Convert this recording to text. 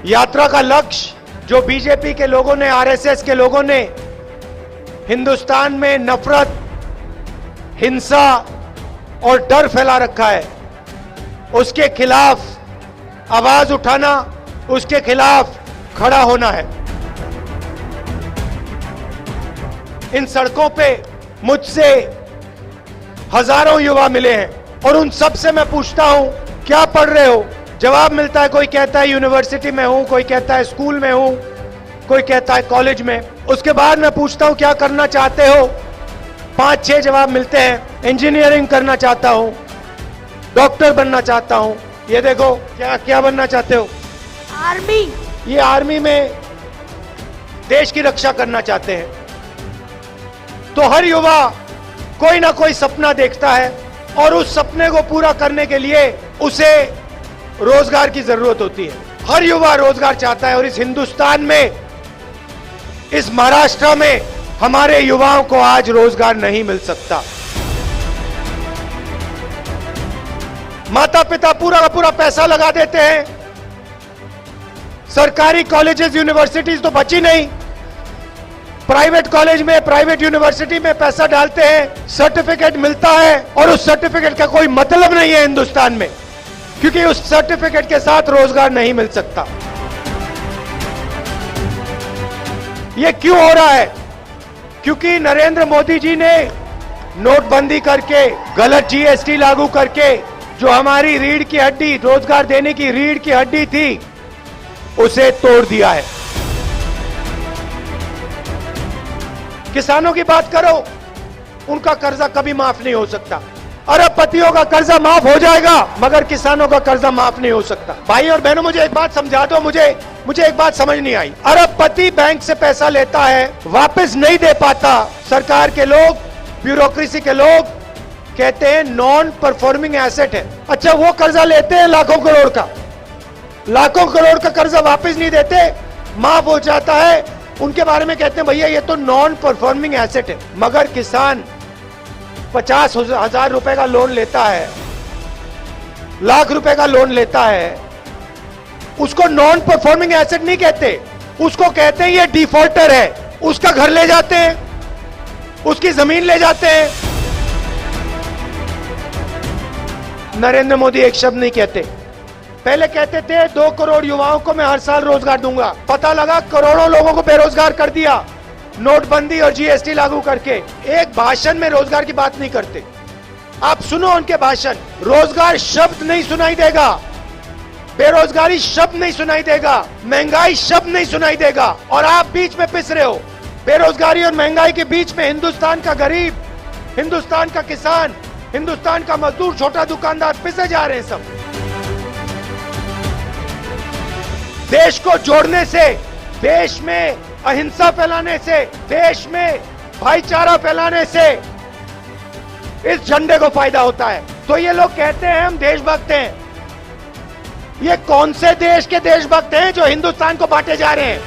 यात्रा का लक्ष्य जो बीजेपी के लोगों ने, आरएसएस के लोगों ने हिंदुस्तान में नफरत, हिंसा और डर फैला रखा है, उसके खिलाफ आवाज उठाना, उसके खिलाफ खड़ा होना है। इन सड़कों पे मुझसे हजारों युवा मिले हैं और उन सब से मैं पूछता हूं, क्या पढ़ रहे हो? जवाब मिलता है, कोई कहता है यूनिवर्सिटी में हूं, कोई कहता है स्कूल में हूं, कोई कहता है कॉलेज में। उसके बाद मैं पूछता हूं क्या करना चाहते हो? 5-6 जवाब मिलते हैं। इंजीनियरिंग करना चाहता हूं, डॉक्टर बनना चाहता हूं। ये देखो, क्या क्या बनना चाहते हो? आर्मी। ये आर्मी में देश की रक्षा करना चाहते हैं। तो हर युवा कोई ना कोई सपना देखता है और उस सपने को पूरा करने के लिए उसे रोजगार की जरूरत होती है। हर युवा रोजगार चाहता है और इस हिंदुस्तान में, इस महाराष्ट्र में हमारे युवाओं को आज रोजगार नहीं मिल सकता। माता पिता पूरा का पूरा पैसा लगा देते हैं, सरकारी कॉलेजेस यूनिवर्सिटीज तो बची नहीं, प्राइवेट कॉलेज में, प्राइवेट यूनिवर्सिटी में पैसा डालते हैं, सर्टिफिकेट मिलता है और उस सर्टिफिकेट का कोई मतलब नहीं है हिंदुस्तान में, क्योंकि उस सर्टिफिकेट के साथ रोजगार नहीं मिल सकता। यह क्यों हो रहा है? क्योंकि नरेंद्र मोदी जी ने नोटबंदी करके, गलत जीएसटी लागू करके जो हमारी रीढ़ की हड्डी, रोजगार देने की रीढ़ की हड्डी थी, उसे तोड़ दिया है। किसानों की बात करो, उनका कर्जा कभी माफ नहीं हो सकता। अरबपतियों का कर्जा माफ हो जाएगा, मगर किसानों का कर्जा माफ नहीं हो सकता। भाई और बहनों, मुझे एक बात समझा दो, मुझे एक बात समझ नहीं आई। अरबपति बैंक से पैसा लेता है, वापस नहीं दे पाता। सरकार के लोग, ब्यूरोक्रेसी के लोग कहते हैं नॉन परफॉर्मिंग एसेट है। अच्छा, वो कर्जा लेते हैं लाखों करोड़ का, लाखों करोड़ का कर्जा वापस नहीं देते, माफ हो जाता है, उनके बारे में कहते हैं भैया ये तो नॉन परफॉर्मिंग एसेट है। मगर किसान 50,000 रुपए का लोन लेता है, लाख रुपए का लोन लेता है, उसको नॉन परफॉर्मिंग एसेट नहीं कहते, उसको कहते हैं ये डिफॉल्टर है। उसका घर ले जाते हैं, उसकी जमीन ले जाते हैं। नरेंद्र मोदी एक शब्द नहीं कहते। पहले कहते थे 2 करोड़ युवाओं को मैं हर साल रोजगार दूंगा, पता लगा करोड़ों लोगों को बेरोजगार कर दिया नोटबंदी और जीएसटी लागू करके। एक भाषण में रोजगार की बात नहीं करते। आप सुनो उनके भाषण, रोजगार शब्द नहीं सुनाई देगा, बेरोजगारी शब्द नहीं सुनाई देगा, महंगाई शब्द नहीं सुनाई देगा, और आप बीच में पिस रहे हो। बेरोजगारी और महंगाई के बीच में हिंदुस्तान का गरीब, हिंदुस्तान का किसान, हिंदुस्तान का मजदूर, छोटा दुकानदार पिसे जा रहे हैं सब। देश को जोड़ने से, देश में अहिंसा फैलाने से, देश में भाईचारा फैलाने से इस झंडे को फायदा होता है। तो ये लोग कहते हैं हम देशभक्त हैं। ये कौन से देश के देशभक्त हैं जो हिंदुस्तान को बांटे जा रहे हैं?